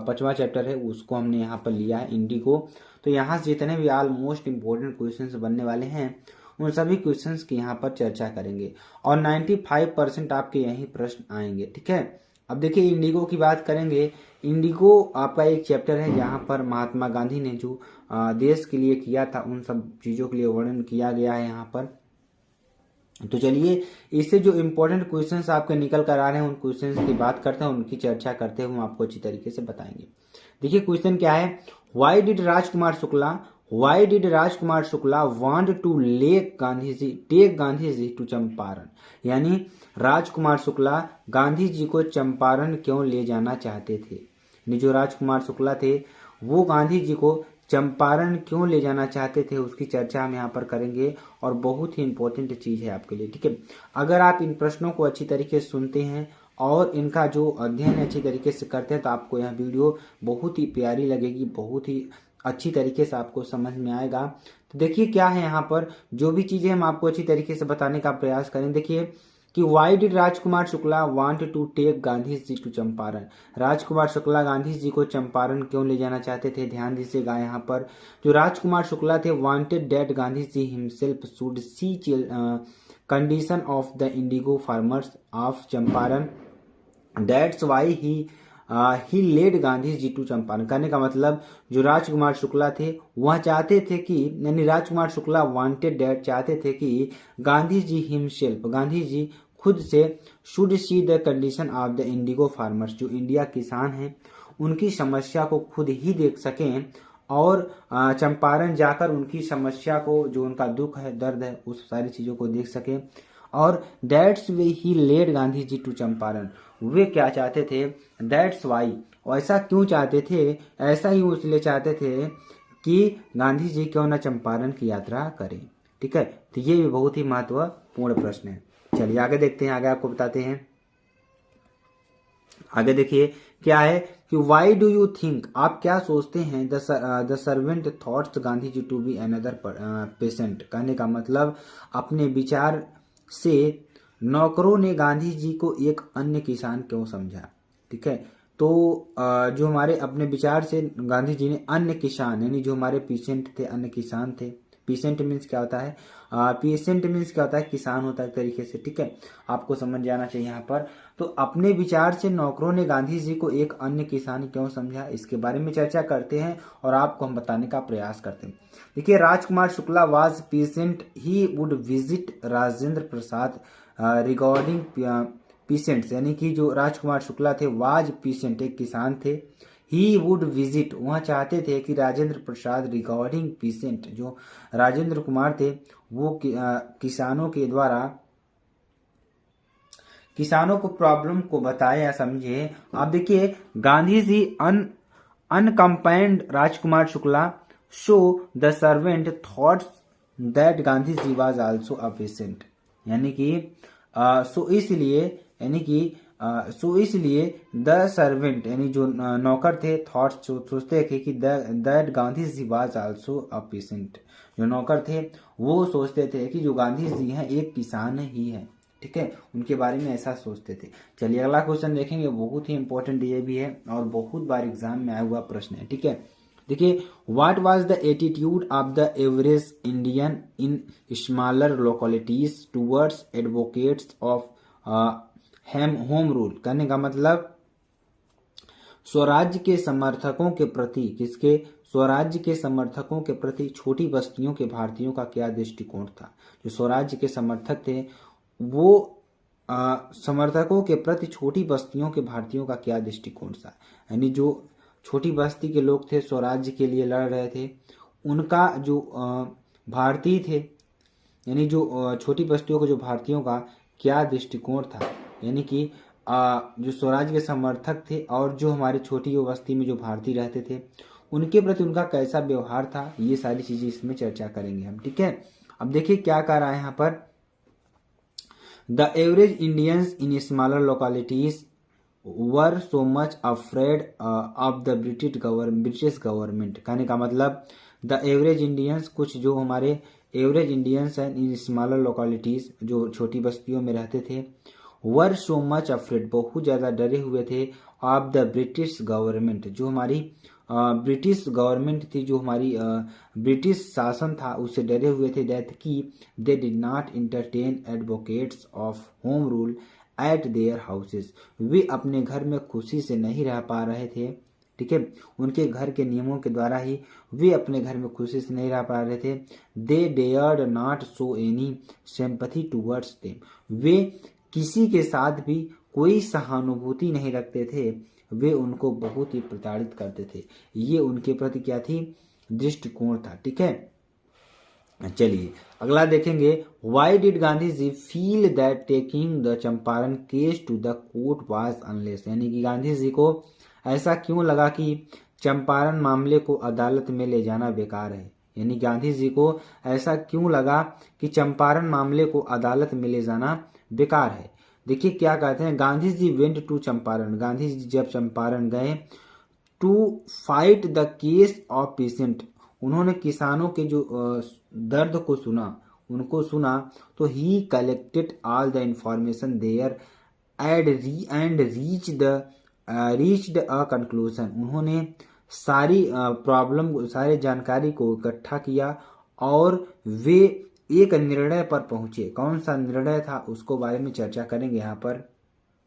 5वां चैप्टर है उसको हमने यहाँ पर लिया है, इंडिगो। तो यहाँ से जितने भी ऑलमोस्ट इम्पोर्टेंट क्वेश्चंस बनने वाले हैं उन सभी क्वेश्चंस की यहाँ पर चर्चा करेंगे और 95% आपके यही प्रश्न आएंगे। ठीक है, अब देखिए इंडिगो की बात करेंगे। इंडिगो आपका एक चैप्टर है जहाँ पर महात्मा गांधी ने जो देश के लिए किया था उन सब चीज़ों के लिए वर्णन किया गया है यहाँ पर। तो चलिए इससे जो इम्पोर्टेंट क्वेश्चंस आपके निकल कर आ रहे हैं उन क्वेश्चंस की बात करते हैं, उनकी चर्चा करते हुए हम आपको अच्छी तरीके से बताएंगे। देखिए क्वेश्चन क्या है, why did Rajkumar Shukla want to take Gandhi ji to Champaran. यानी राजकुमार शुक्ला गांधी जी को चंपारण क्यों ले जाना चाहते थे। जो राजकुमार शुक्ला थे वो गांधी जी को चंपारण क्यों ले जाना चाहते थे उसकी चर्चा हम यहाँ पर करेंगे और बहुत ही इंपॉर्टेंट चीज है आपके लिए। ठीक है, अगर आप इन प्रश्नों को अच्छी तरीके से सुनते हैं और इनका जो अध्ययन अच्छी तरीके से करते हैं तो आपको यह वीडियो बहुत ही प्यारी लगेगी, बहुत ही अच्छी तरीके से आपको समझ में आएगा। तो देखिए क्या है यहाँ पर जो भी चीजें हम आपको अच्छी तरीके से बताने का प्रयास करें। देखिए कि why did Rajkumar Shukla want to take Gandhi ji to Champaran. Rajkumar Shukla Gandhi ji को चंपारण क्यों ले जाना चाहते थे, ध्यान दीजिएगा यहाँ पर। जो राजकुमार शुक्ला थे wanted that Gandhi ji himself should see condition of the indigo farmers of Champaran, that's why he led Gandhi ji to Champaran. कहने का मतलब जो राजकुमार शुक्ला थे वह चाहते थे कि, यानी राजकुमार शुक्ला वांटेड डैट चाहते थे कि गांधी जी हिमसेल्फ, गांधी जी खुद से should see the condition of the indigo farmers, जो इंडिया किसान हैं उनकी समस्या को खुद ही देख सकें और चंपारण जाकर उनकी समस्या को, जो उनका दुख है दर्द है उस सारी चीजों को देख सकें। और that's way he led Gandhi ji to Champaran, वे क्या चाहते थे, दैट्स वाई, ऐसा क्यों चाहते थे, ऐसा ही इसलिए चाहते थे कि गांधी जी क्यों न चंपारण की यात्रा करें। ठीक है, तो ये भी बहुत ही महत्वपूर्ण प्रश्न है। चलिए आगे देखते हैं, आगे आपको बताते हैं। आगे देखिए क्या है कि वाई डू यू थिंक, आप क्या सोचते हैं, the servant thoughts Gandhi ji to be another patient. कहने का मतलब अपने विचार से नौकरों ने गांधी जी को एक अन्य किसान क्यों समझा। ठीक है, तो जो हमारे अपने विचार से गांधी जी ने अन्य किसान, यानी जो हमारे पेशेंट थे, अन्य किसान थे। पेशेंट मीन्स क्या होता है, पेशेंट मीन्स क्या होता है, किसान होता है तरीके से। ठीक है, आपको समझ जाना चाहिए यहाँ पर। तो अपने विचार से नौकरों ने गांधी जी को एक अन्य किसान क्यों समझा, इसके बारे में चर्चा करते हैं और आपको हम बताने का प्रयास करते हैं। देखिए Rajkumar Shukla was patient, he would visit Rajendra Prasad regarding patients, यानी कि जो राजकुमार शुक्ला थे वाज पेशेंट, एक किसान थे। ही वुड विजिट, वह चाहते थे कि राजेंद्र प्रसाद रिगार्डिंग पेशेंट, जो राजेंद्र कुमार थे वो किसानों के द्वारा किसानों को प्रॉब्लम को बताए या समझे। आप देखिए Gandhi ji accompanied Rajkumar Shukla, show the servant thoughts that Gandhi ji was also a patient, यानी कि सो इसलिए द सर्वेंट, यानी जो नौकर थे, थॉट्स सोचते थे कि that Gandhi ji was also a patient, जो नौकर थे वो सोचते थे कि जो गांधी जी हैं एक किसान ही है। ठीक है, उनके बारे में ऐसा सोचते थे। चलिए अगला क्वेश्चन देखेंगे, बहुत ही इंपॉर्टेंट ये भी है और बहुत बार एग्जाम में आया हुआ प्रश्न है। ठीक है, देखिए what was the attitude of the average Indian in smaller localities towards advocates of home rule. कहने का मतलब स्वराज्य के समर्थकों के प्रति, किसके, स्वराज्य के समर्थकों के प्रति छोटी बस्तियों के भारतीयों का क्या दृष्टिकोण था। जो स्वराज्य के समर्थक थे वो समर्थकों के प्रति छोटी बस्तियों के भारतीयों का क्या दृष्टिकोण था, यानी जो छोटी बस्ती के लोग थे स्वराज्य के लिए लड़ रहे थे उनका जो भारतीय थे, यानी जो छोटी बस्तियों को जो भारतीयों का क्या दृष्टिकोण था, यानी कि जो स्वराज्य के समर्थक थे और जो हमारी छोटी बस्ती में जो भारतीय रहते थे उनके प्रति उनका कैसा व्यवहार था, ये सारी चीजें इसमें चर्चा करेंगे हम। ठीक है, अब देखिए क्या कह रहा है यहाँ पर, the average Indians in smaller localities were so much afraid of the British government. कहने का मतलब द एवरेज इंडियंस, कुछ जो हमारे एवरेज इंडियंस हैं इन स्मॉलर लोकेलिटीज, जो छोटी बस्तियों में रहते थे, वर सो मच अफ्रेड, बहुत ज्यादा डरे हुए थे, ऑफ द ब्रिटिश गवर्नमेंट, जो हमारी ब्रिटिश गवर्नमेंट थी, जो हमारी ब्रिटिश शासन था, उससे डरे हुए थे। दैट की they did not entertain advocates of home rule at their houses, वे अपने घर में खुशी से नहीं रह पा रहे थे। ठीक है, उनके घर के नियमों के द्वारा ही वे अपने घर में खुशी से नहीं रह पा रहे थे। They dared not show any sympathy towards them, वे किसी के साथ भी कोई सहानुभूति नहीं रखते थे, वे उनको बहुत ही प्रताड़ित करते थे। ये उनके प्रति क्या थी, दृष्टिकोण था। ठीक है, चलिए अगला देखेंगे। Why did Gandhi ji feel that taking the Champaran case to the court was unless, यानी कि गांधी जी को ऐसा क्यों लगा कि चंपारण मामले को अदालत में ले जाना बेकार है, यानी गांधी जी को ऐसा क्यों लगा कि चंपारण मामले को अदालत में ले जाना बेकार है। देखिए क्या कहते हैं, गांधी जी वेंट टू चंपारण, गांधी जी जब चंपारण गए, to fight the case of patient, उन्होंने किसानों के जो दर्द को सुना, उनको सुना, तो he collected all the information there and reached a conclusion, उन्होंने सारी प्रॉब्लम, सारी जानकारी को इकट्ठा किया और वे एक निर्णय पर पहुंचे। कौन सा निर्णय था उसको बारे में चर्चा करेंगे यहाँ पर।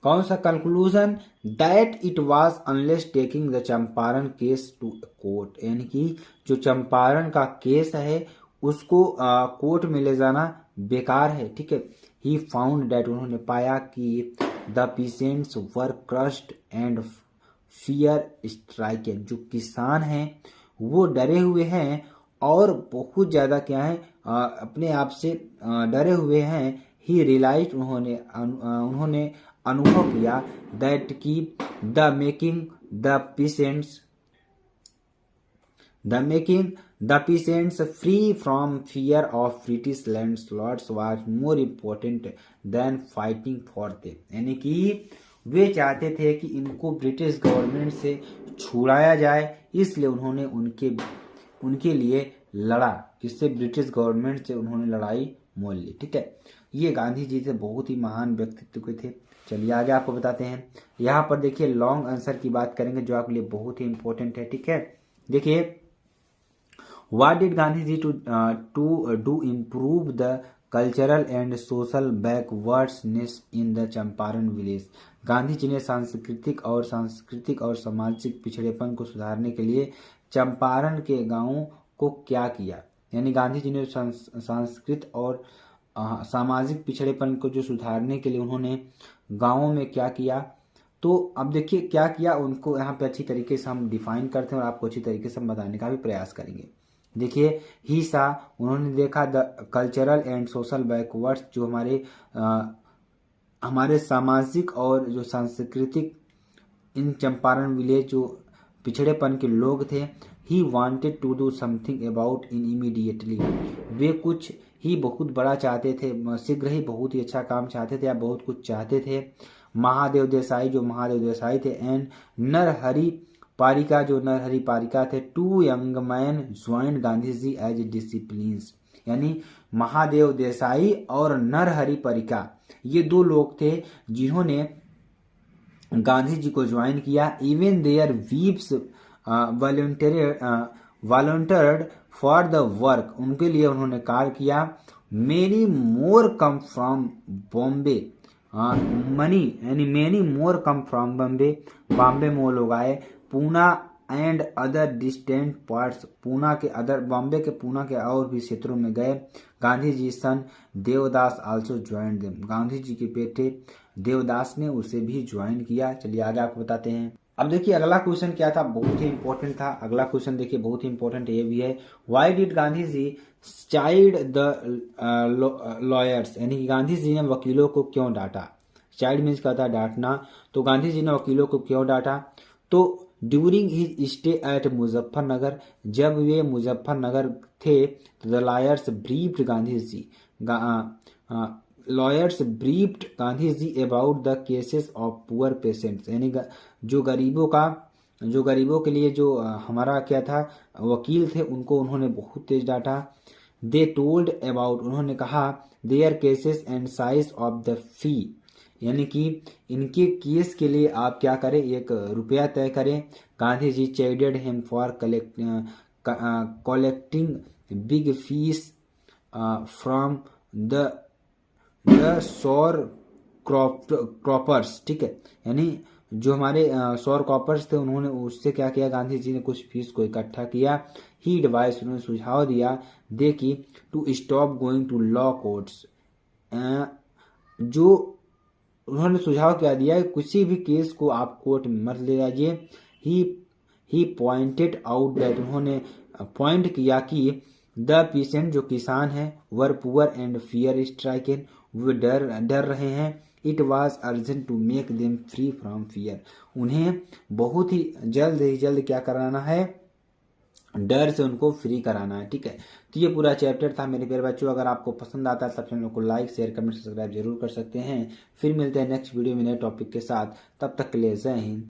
कौन सा conclusion, that it was unless taking the Champaran case to court, यानी कि जो चंपारण का केस है उसको कोर्ट में ले जाना बेकार है। ठीक है, ही फाउंड दैट, उन्होंने पाया कि the peasants were crushed and fear stricken, जो किसान हैं वो डरे हुए हैं और बहुत ज्यादा क्या है, अपने आप से डरे हुए हैं। ही रियलाइज्ड, उन्होंने अनुभव किया, दैट की the making the peasants free from fear of British landlords was more important then fighting for them, यानी कि वे चाहते थे कि इनको ब्रिटिश गवर्नमेंट से छुड़ाया जाए, इसलिए उन्होंने उनके लिए लड़ा, किससे, ब्रिटिश गवर्नमेंट से उन्होंने लड़ाई मोल ली। ठीक है, ये गांधी जी से बहुत ही महान व्यक्तित्व के थे। चलिए आगे आपको बताते हैं। यहाँ पर देखिए लॉन्ग आंसर की बात करेंगे जो आपके लिए बहुत ही इंपॉर्टेंट है। ठीक है, देखिए, what did Gandhi ji to do improve the cultural and social backwardsness in the Champaran village, Gandhi ji ने सांस्कृतिक और सामाजिक पिछड़ेपन को सुधारने के लिए चंपारण के गांवों को क्या किया, यानी गांधी जी ने सांस्कृतिक और सामाजिक पिछड़ेपन को जो सुधारने के लिए उन्होंने गांवों में क्या किया। तो अब देखिए क्या किया, उनको यहाँ पे अच्छी तरीके से हम डिफाइन करते हैं और आपको अच्छी तरीके से हम बताने का भी प्रयास करेंगे। देखिए, ही सा, उन्होंने देखा the cultural and social backwards, जो हमारे सामाजिक और जो सांस्कृतिक इन चंपारण विलेज जो पिछड़ेपन के लोग थे। He wanted to do something about in immediately, वे कुछ ही बहुत बड़ा चाहते थे, शीघ्र ही बहुत ही अच्छा काम चाहते थे या बहुत कुछ चाहते थे। महादेव देसाई थे एंड नरहरि पारिका, जो नरहरि पारिका थे, two young man join Gandhi ji as disciplines, यानी महादेव देसाई और नरहरि पारिका ये दो लोग थे जिन्होंने गांधी जी को ज्वाइन किया। Even their wives volunteered for the work, उनके लिए उन्होंने कार्य किया। Many more come from Bombay, many more come from Bombay में वो लोग आए। Poona and other distant parts, Bombay के पूना के और भी क्षेत्रों में गए। Gandhi ji son Devdas also join them, Gandhi ji के बेटे देवदास ने उसे भी ज्वाइन किया। चलिए आगे आपको बताते हैं। अब देखिए अगला क्वेश्चन क्या था, बहुत ही इंपॉर्टेंट था। अगला क्वेश्चन देखिए बहुत ही इंपॉर्टेंट ये भी है, why did Gandhi ji chide the lawyers, यानी कि गांधी जी ने वकीलों को क्यों डांटा। चाइल्ड मीन्स कहता है डांटना, तो गांधी जी ने वकीलों को क्यों डांटा। तो during his stay at Muzaffarnagar, जब वे मुजफ्फरनगर थे, तो the lawyers briefed Gandhi ji, lawyers briefed Gandhi ji about the cases of poor patients, यानी जो गरीबों के लिए जो हमारा क्या था वकील थे, उनको उन्होंने बहुत तेज डांटा। दे टोल्ड अबाउट, उन्होंने कहा their cases and size of the fee, यानी कि इनके केस के लिए आप क्या करें, 1 रुपया तय करें। Gandhi ji chided him for collecting big fees from the sharecroppers, ठीक है, यानी जो हमारे सौर कॉपर्स थे, उन्होंने उससे क्या किया, गांधी जी ने कुछ फीस को इकट्ठा किया। ही एडवाइस, उन्होंने सुझाव दिया, दे कि to stop going to law courts, जो उन्होंने सुझाव क्या दिया, किसी भी केस को आप कोर्ट में मत ले जाइए। ही पॉइंटेड आउट दैट, उन्होंने पॉइंट किया कि द पीसेंट, जो किसान हैं, were poor and fear stricken, वे डर रहे हैं। It was urgent to make them free from fear, उन्हें बहुत ही जल्द क्या कराना है, डर से उनको फ्री कराना है, ठीक है। तो ये पूरा चैप्टर था मेरे प्यारे बच्चों। अगर आपको पसंद आता है तब चैनल को लाइक शेयर कमेंट सब्सक्राइब जरूर कर सकते हैं। फिर मिलते हैं नेक्स्ट वीडियो में नए टॉपिक के साथ, तब तक के लिए जय हिंद।